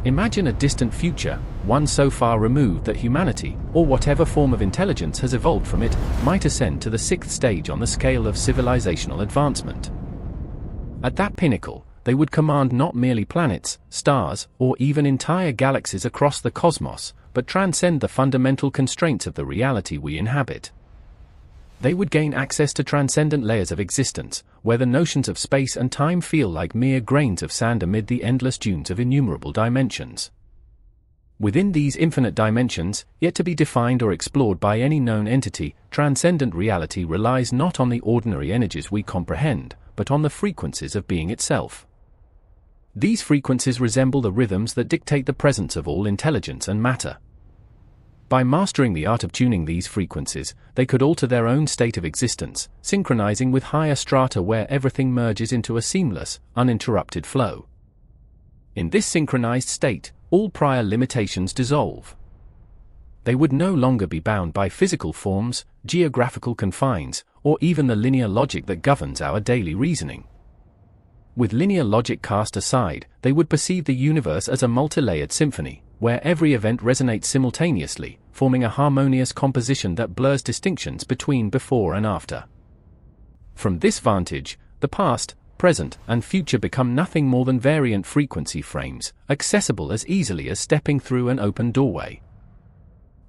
Imagine a distant future, one so far removed that humanity, or whatever form of intelligence has evolved from it, might ascend to the sixth stage on the scale of civilizational advancement. At that pinnacle, they would command not merely planets, stars, or even entire galaxies across the cosmos, but transcend the fundamental constraints of the reality we inhabit. They would gain access to transcendent layers of existence, where the notions of space and time feel like mere grains of sand amid the endless dunes of innumerable dimensions. Within these infinite dimensions, yet to be defined or explored by any known entity, transcendent reality relies not on the ordinary energies we comprehend, but on the frequencies of being itself. These frequencies resemble the rhythms that dictate the presence of all intelligence and matter. By mastering the art of tuning these frequencies, they could alter their own state of existence, synchronizing with higher strata where everything merges into a seamless, uninterrupted flow. In this synchronized state, all prior limitations dissolve. They would no longer be bound by physical forms, geographical confines, or even the linear logic that governs our daily reasoning. With linear logic cast aside, they would perceive the universe as a multi-layered symphony, where every event resonates simultaneously, forming a harmonious composition that blurs distinctions between before and after. From this vantage, the past, present, and future become nothing more than variant frequency frames, accessible as easily as stepping through an open doorway.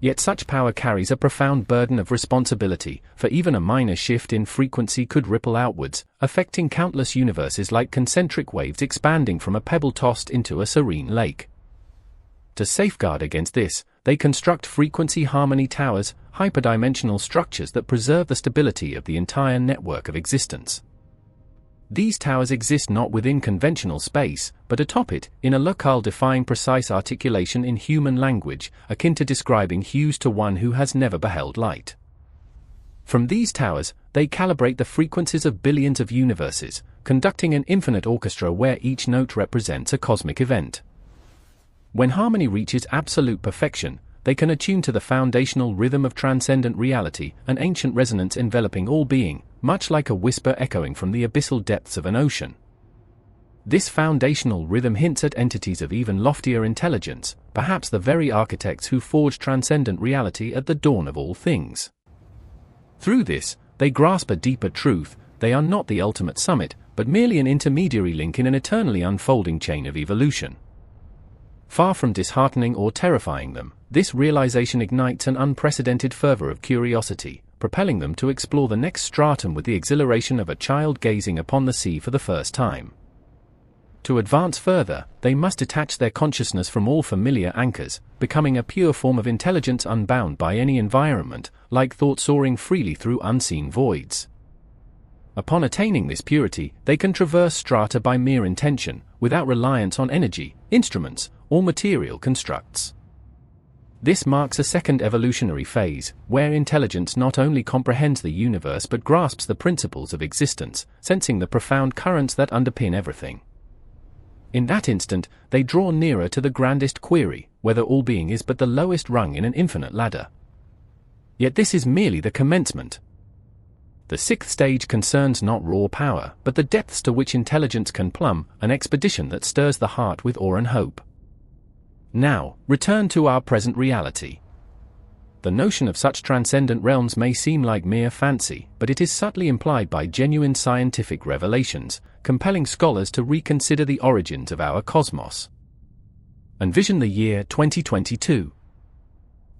Yet such power carries a profound burden of responsibility, for even a minor shift in frequency could ripple outwards, affecting countless universes like concentric waves expanding from a pebble tossed into a serene lake. To safeguard against this, they construct frequency harmony towers, hyperdimensional structures that preserve the stability of the entire network of existence. These towers exist not within conventional space, but atop it, in a locale-defying precise articulation in human language, akin to describing hues to one who has never beheld light. From these towers, they calibrate the frequencies of billions of universes, conducting an infinite orchestra where each note represents a cosmic event. When harmony reaches absolute perfection, they can attune to the foundational rhythm of transcendent reality, an ancient resonance enveloping all being, much like a whisper echoing from the abyssal depths of an ocean. This foundational rhythm hints at entities of even loftier intelligence, perhaps the very architects who forged transcendent reality at the dawn of all things. Through this, they grasp a deeper truth: they are not the ultimate summit, but merely an intermediary link in an eternally unfolding chain of evolution. Far from disheartening or terrifying them, this realization ignites an unprecedented fervor of curiosity, propelling them to explore the next stratum with the exhilaration of a child gazing upon the sea for the first time. To advance further, they must detach their consciousness from all familiar anchors, becoming a pure form of intelligence unbound by any environment, like thought soaring freely through unseen voids. Upon attaining this purity, they can traverse strata by mere intention, without reliance on energy, instruments, or material constructs. This marks a second evolutionary phase, where intelligence not only comprehends the universe but grasps the principles of existence, sensing the profound currents that underpin everything. In that instant, they draw nearer to the grandest query, whether all being is but the lowest rung in an infinite ladder. Yet this is merely the commencement. The sixth stage concerns not raw power, but the depths to which intelligence can plumb, an expedition that stirs the heart with awe and hope. Now, return to our present reality. The notion of such transcendent realms may seem like mere fancy, but it is subtly implied by genuine scientific revelations, compelling scholars to reconsider the origins of our cosmos. Envision the year 2022.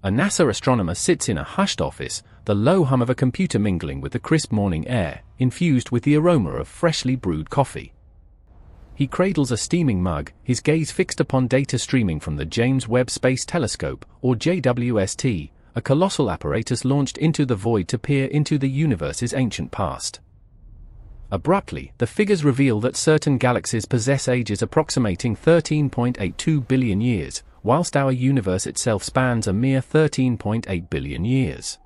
A NASA astronomer sits in a hushed office, the low hum of a computer mingling with the crisp morning air, infused with the aroma of freshly brewed coffee. He cradles a steaming mug, his gaze fixed upon data streaming from the James Webb Space Telescope, or JWST, a colossal apparatus launched into the void to peer into the universe's ancient past. Abruptly, the figures reveal that certain galaxies possess ages approximating 13.82 billion years, whilst our universe itself spans a mere 13.8 billion years.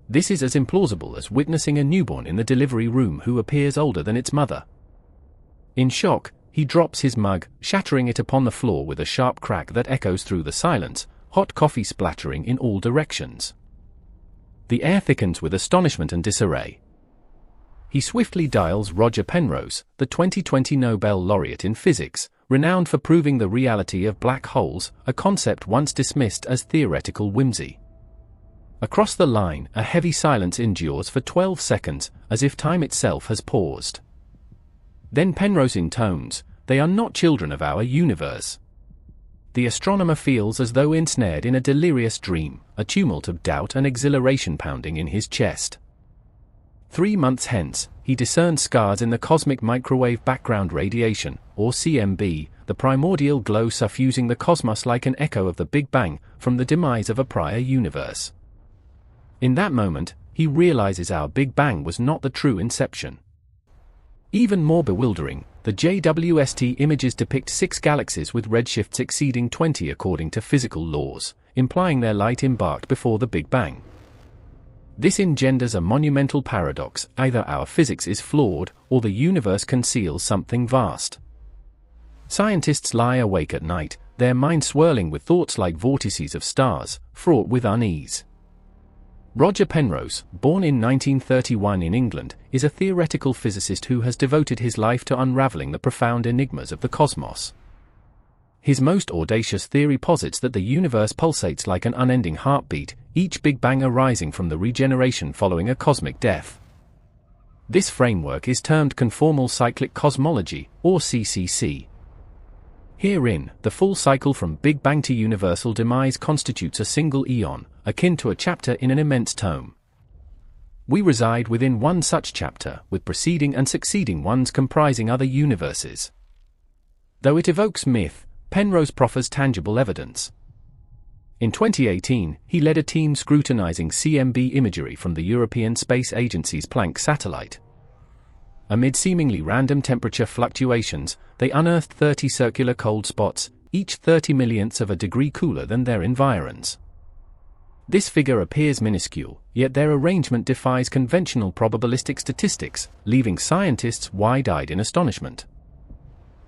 This is as implausible as witnessing a newborn in the delivery room who appears older than its mother. In shock, he drops his mug, shattering it upon the floor with a sharp crack that echoes through the silence, hot coffee splattering in all directions. The air thickens with astonishment and disarray. He swiftly dials Roger Penrose, the 2020 Nobel Laureate in physics, renowned for proving the reality of black holes, a concept once dismissed as theoretical whimsy. Across the line, a heavy silence endures for 12 seconds, as if time itself has paused. Then Penrose intones, "They are not children of our universe." The astronomer feels as though ensnared in a delirious dream, a tumult of doubt and exhilaration pounding in his chest. 3 months hence, he discerns scars in the cosmic microwave background radiation, or CMB, the primordial glow suffusing the cosmos like an echo of the Big Bang from the demise of a prior universe. In that moment, he realizes our Big Bang was not the true inception. Even more bewildering, the JWST images depict 6 galaxies with redshifts exceeding 20 according to physical laws, implying their light embarked before the Big Bang. This engenders a monumental paradox: either our physics is flawed, or the universe conceals something vast. Scientists lie awake at night, their minds swirling with thoughts like vortices of stars, fraught with unease. Roger Penrose, born in 1931 in England, is a theoretical physicist who has devoted his life to unraveling the profound enigmas of the cosmos. His most audacious theory posits that the universe pulsates like an unending heartbeat, each Big Bang arising from the regeneration following a cosmic death. This framework is termed Conformal Cyclic Cosmology, or CCC. Herein, the full cycle from Big Bang to universal demise constitutes a single eon, akin to a chapter in an immense tome. We reside within one such chapter, with preceding and succeeding ones comprising other universes. Though it evokes myth, Penrose proffers tangible evidence. In 2018, he led a team scrutinizing CMB imagery from the European Space Agency's Planck satellite. Amid seemingly random temperature fluctuations, they unearthed 30 circular cold spots, each 30 millionths of a degree cooler than their environs. This figure appears minuscule, yet their arrangement defies conventional probabilistic statistics, leaving scientists wide-eyed in astonishment.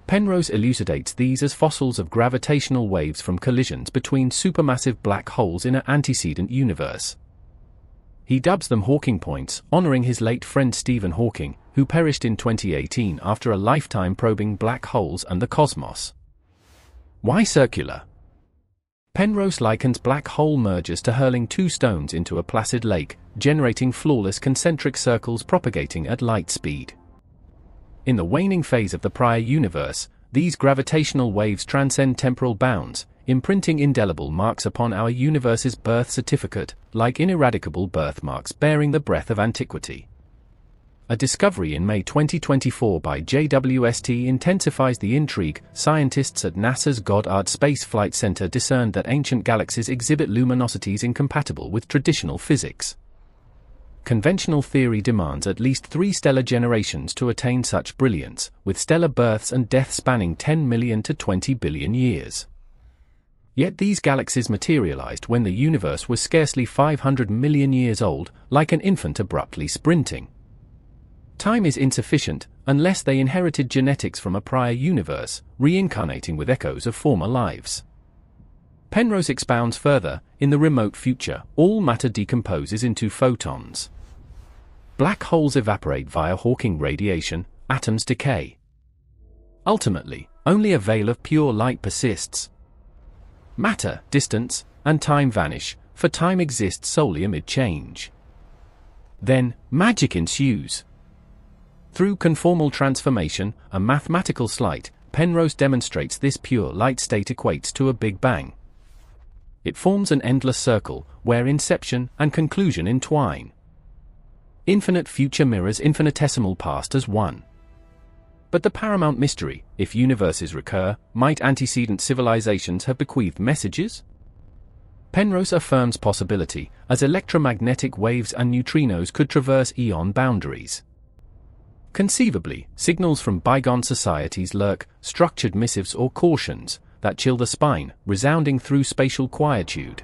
Penrose elucidates these as fossils of gravitational waves from collisions between supermassive black holes in an antecedent universe. He dubs them Hawking points, honoring his late friend Stephen Hawking, who perished in 2018 after a lifetime probing black holes and the cosmos. Why circular? Penrose likens black hole mergers to hurling 2 stones into a placid lake, generating flawless concentric circles propagating at light speed. In the waning phase of the prior universe, these gravitational waves transcend temporal bounds, imprinting indelible marks upon our universe's birth certificate, like ineradicable birthmarks bearing the breath of antiquity. A discovery in May 2024 by JWST intensifies the intrigue. Scientists at NASA's Goddard Space Flight Center discerned that ancient galaxies exhibit luminosities incompatible with traditional physics. Conventional theory demands at least 3 stellar generations to attain such brilliance, with stellar births and deaths spanning 10 million to 20 billion years. Yet these galaxies materialized when the universe was scarcely 500 million years old, like an infant abruptly sprinting. Time is insufficient, unless they inherited genetics from a prior universe, reincarnating with echoes of former lives. Penrose expounds further, in the remote future, all matter decomposes into photons. Black holes evaporate via Hawking radiation, atoms decay. Ultimately, only a veil of pure light persists. Matter, distance, and time vanish, for time exists solely amid change. Then, magic ensues. Through conformal transformation, a mathematical sleight, Penrose demonstrates this pure light state equates to a Big Bang. It forms an endless circle, where inception and conclusion entwine. Infinite future mirrors infinitesimal past as one. But the paramount mystery, if universes recur, might antecedent civilizations have bequeathed messages? Penrose affirms possibility, as electromagnetic waves and neutrinos could traverse eon boundaries. Conceivably, signals from bygone societies lurk, structured missives or cautions, that chill the spine, resounding through spatial quietude.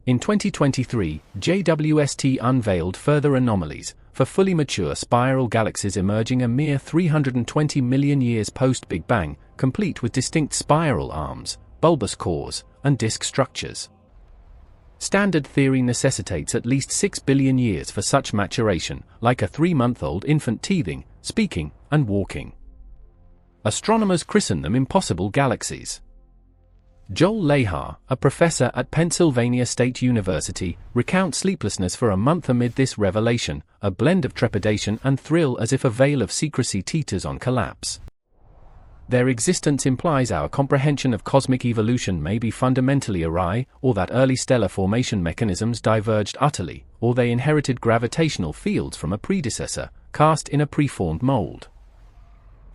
In 2023, JWST unveiled further anomalies, for fully mature spiral galaxies emerging a mere 320 million years post-Big Bang, complete with distinct spiral arms, bulbous cores, and disk structures. Standard theory necessitates at least 6 billion years for such maturation, like a 3-month-old infant teething, speaking, and walking. Astronomers christen them impossible galaxies. Joel Lahar, a professor at Pennsylvania State University, recounts sleeplessness for a month amid this revelation, a blend of trepidation and thrill as if a veil of secrecy teeters on collapse. Their existence implies our comprehension of cosmic evolution may be fundamentally awry, or that early stellar formation mechanisms diverged utterly, or they inherited gravitational fields from a predecessor, cast in a preformed mold.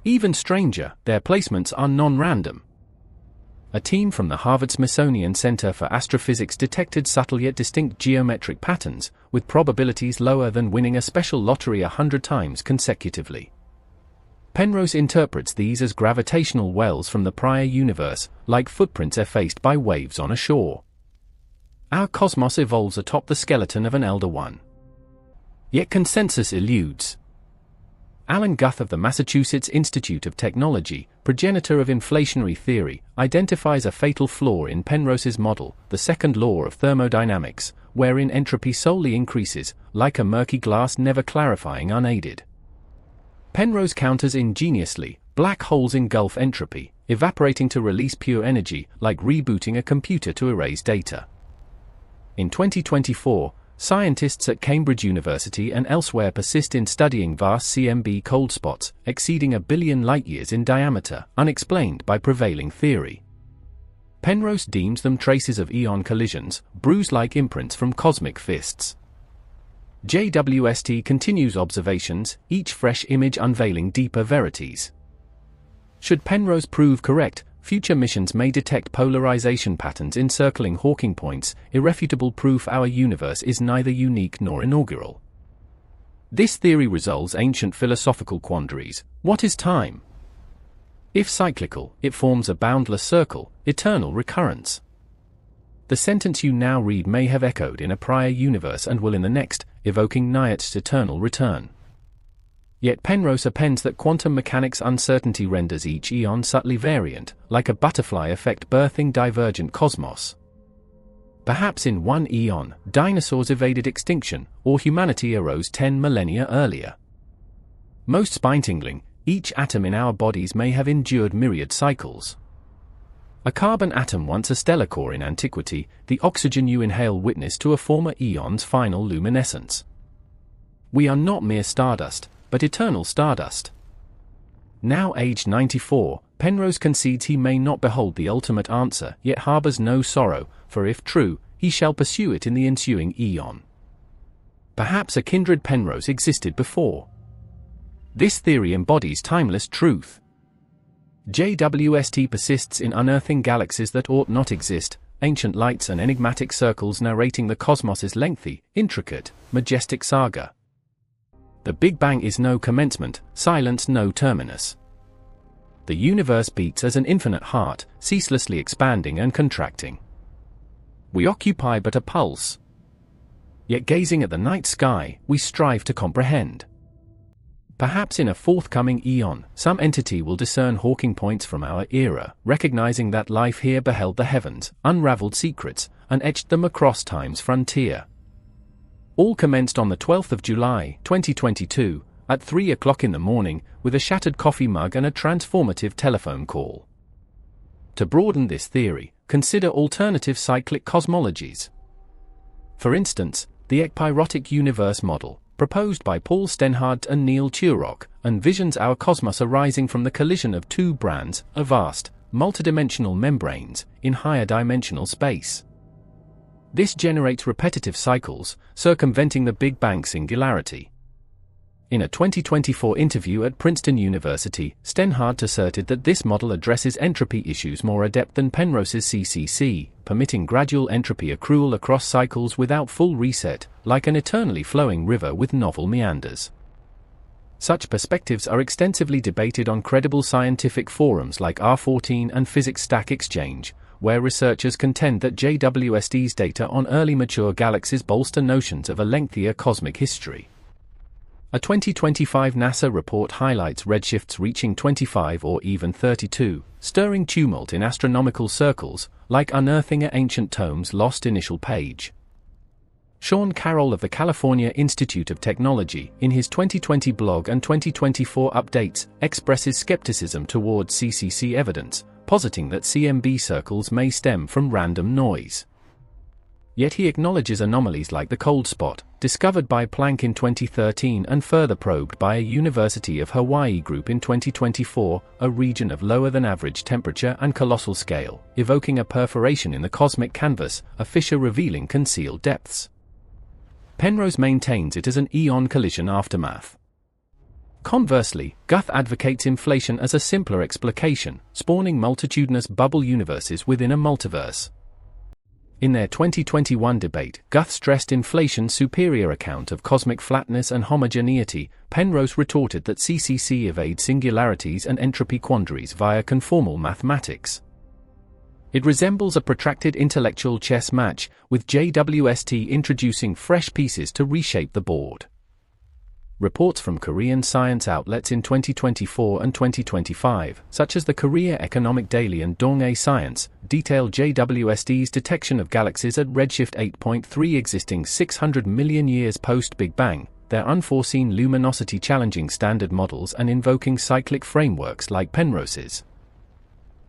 Even stranger, their placements are non-random. A team from the Harvard-Smithsonian Center for Astrophysics detected subtle yet distinct geometric patterns, with probabilities lower than winning a special lottery 100 times consecutively. Penrose interprets these as gravitational wells from the prior universe, like footprints effaced by waves on a shore. Our cosmos evolves atop the skeleton of an elder one. Yet consensus eludes. Alan Guth of the Massachusetts Institute of Technology, progenitor of inflationary theory, identifies a fatal flaw in Penrose's model, the second law of thermodynamics, wherein entropy solely increases, like a murky glass never clarifying unaided. Penrose counters ingeniously: black holes engulf entropy, evaporating to release pure energy, like rebooting a computer to erase data. In 2024, scientists at Cambridge University and elsewhere persist in studying vast CMB cold spots, exceeding 1 billion light-years in diameter, unexplained by prevailing theory. Penrose deems them traces of eon collisions, bruise-like imprints from cosmic fists. JWST continues observations, each fresh image unveiling deeper verities. Should Penrose prove correct, future missions may detect polarization patterns encircling Hawking points, irrefutable proof our universe is neither unique nor inaugural. This theory resolves ancient philosophical quandaries. What is time? If cyclical, it forms a boundless circle, eternal recurrence. The sentence you now read may have echoed in a prior universe and will in the next, evoking Nietzsche's eternal return. Yet Penrose appends that quantum mechanics uncertainty renders each eon subtly variant, like a butterfly effect birthing divergent cosmos. Perhaps in one eon, dinosaurs evaded extinction, or humanity arose 10 millennia earlier. Most spine-tingling, each atom in our bodies may have endured myriad cycles. A carbon atom once a stellar core in antiquity, the oxygen you inhale witness to a former eon's final luminescence. We are not mere stardust, but eternal stardust. Now aged 94, Penrose concedes he may not behold the ultimate answer, yet harbors no sorrow, for if true, he shall pursue it in the ensuing eon. Perhaps a kindred Penrose existed before. This theory embodies timeless truth. JWST persists in unearthing galaxies that ought not exist, ancient lights and enigmatic circles narrating the cosmos's lengthy, intricate, majestic saga. The Big Bang is no commencement, silence no terminus. The universe beats as an infinite heart, ceaselessly expanding and contracting. We occupy but a pulse. Yet gazing at the night sky, we strive to comprehend. Perhaps in a forthcoming eon, some entity will discern Hawking points from our era, recognizing that life here beheld the heavens, unraveled secrets, and etched them across time's frontier. All commenced on the 12th of July, 2022, at 3 o'clock in the morning, with a shattered coffee mug and a transformative telephone call. To broaden this theory, consider alternative cyclic cosmologies. For instance, the ekpyrotic universe model, proposed by Paul Stenhard and Neil Turok, envisions our cosmos arising from the collision of two brands, of vast, multidimensional membranes, in higher dimensional space. This generates repetitive cycles, circumventing the Big Bang singularity. In a 2024 interview at Princeton University, Stenhard asserted that this model addresses entropy issues more adept than Penrose's CCC, permitting gradual entropy accrual across cycles without full reset, like an eternally flowing river with novel meanders. Such perspectives are extensively debated on credible scientific forums like R14 and Physics Stack Exchange, where researchers contend that JWST's data on early mature galaxies bolster notions of a lengthier cosmic history. A 2025 NASA report highlights redshifts reaching 25 or even 32, stirring tumult in astronomical circles, like unearthing an ancient tome's lost initial page. Sean Carroll of the California Institute of Technology, in his 2020 blog and 2024 updates, expresses skepticism towards CCC evidence, positing that CMB circles may stem from random noise. Yet he acknowledges anomalies like the cold spot, discovered by Planck in 2013 and further probed by a University of Hawaii group in 2024, a region of lower than average temperature and colossal scale, evoking a perforation in the cosmic canvas, a fissure revealing concealed depths. Penrose maintains it as an eon collision aftermath. Conversely, Guth advocates inflation as a simpler explication, spawning multitudinous bubble universes within a multiverse. In their 2021 debate, Guth stressed inflation's superior account of cosmic flatness and homogeneity. Penrose retorted that CCC evades singularities and entropy quandaries via conformal mathematics. It resembles a protracted intellectual chess match, with JWST introducing fresh pieces to reshape the board. Reports from Korean science outlets in 2024 and 2025, such as the Korea Economic Daily and Donghae Science, detail JWST's detection of galaxies at redshift 8.3 existing 600 million years post-Big Bang, their unforeseen luminosity challenging standard models and invoking cyclic frameworks like Penrose's.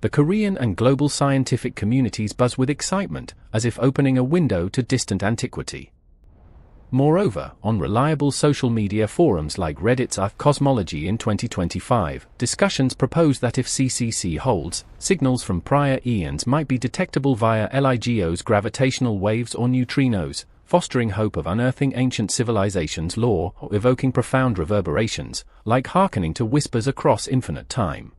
The Korean and global scientific communities buzz with excitement, as if opening a window to distant antiquity. Moreover, on reliable social media forums like Reddit's Cosmology in 2025, discussions propose that if CCC holds, signals from prior eons might be detectable via LIGO's gravitational waves or neutrinos, fostering hope of unearthing ancient civilizations' lore or evoking profound reverberations, like hearkening to whispers across infinite time.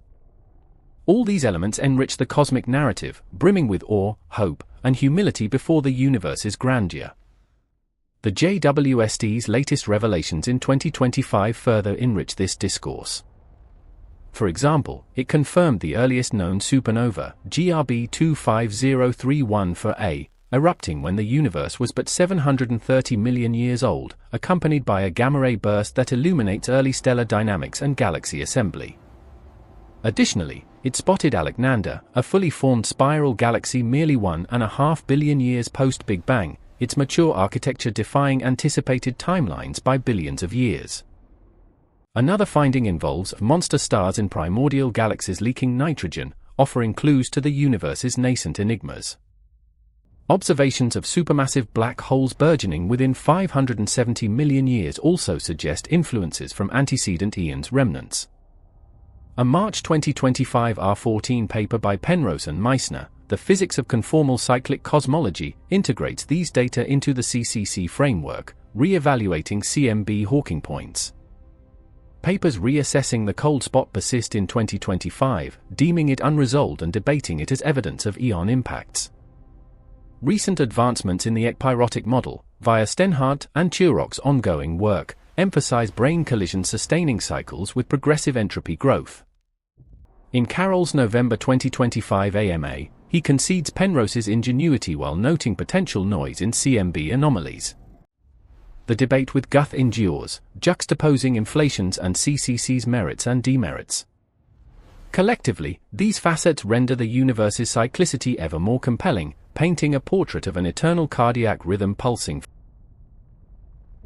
All these elements enrich the cosmic narrative, brimming with awe, hope, and humility before the universe's grandeur. The JWST's latest revelations in 2025 further enrich this discourse. For example, it confirmed the earliest known supernova, GRB 25031-A, erupting when the universe was but 730 million years old, accompanied by a gamma-ray burst that illuminates early stellar dynamics and galaxy assembly. Additionally, it spotted Alexander, a fully formed spiral galaxy merely 1.5 billion years post-Big Bang, its mature architecture defying anticipated timelines by billions of years. Another finding involves monster stars in primordial galaxies leaking nitrogen, offering clues to the universe's nascent enigmas. Observations of supermassive black holes burgeoning within 570 million years also suggest influences from antecedent eons' remnants. A March 2025 R14 paper by Penrose and Meissner, The Physics of Conformal Cyclic Cosmology, integrates these data into the CCC framework, re-evaluating CMB Hawking points. Papers reassessing the cold spot persist in 2025, deeming it unresolved and debating it as evidence of eon impacts. Recent advancements in the ekpyrotic model, via Stenhardt and Turok's ongoing work, emphasize brane collision sustaining cycles with progressive entropy growth. In Carroll's November 2025 AMA, he concedes Penrose's ingenuity while noting potential noise in CMB anomalies. The debate with Guth endures, juxtaposing inflation's and CCC's merits and demerits. Collectively, these facets render the universe's cyclicity ever more compelling, painting a portrait of an eternal cardiac rhythm pulsing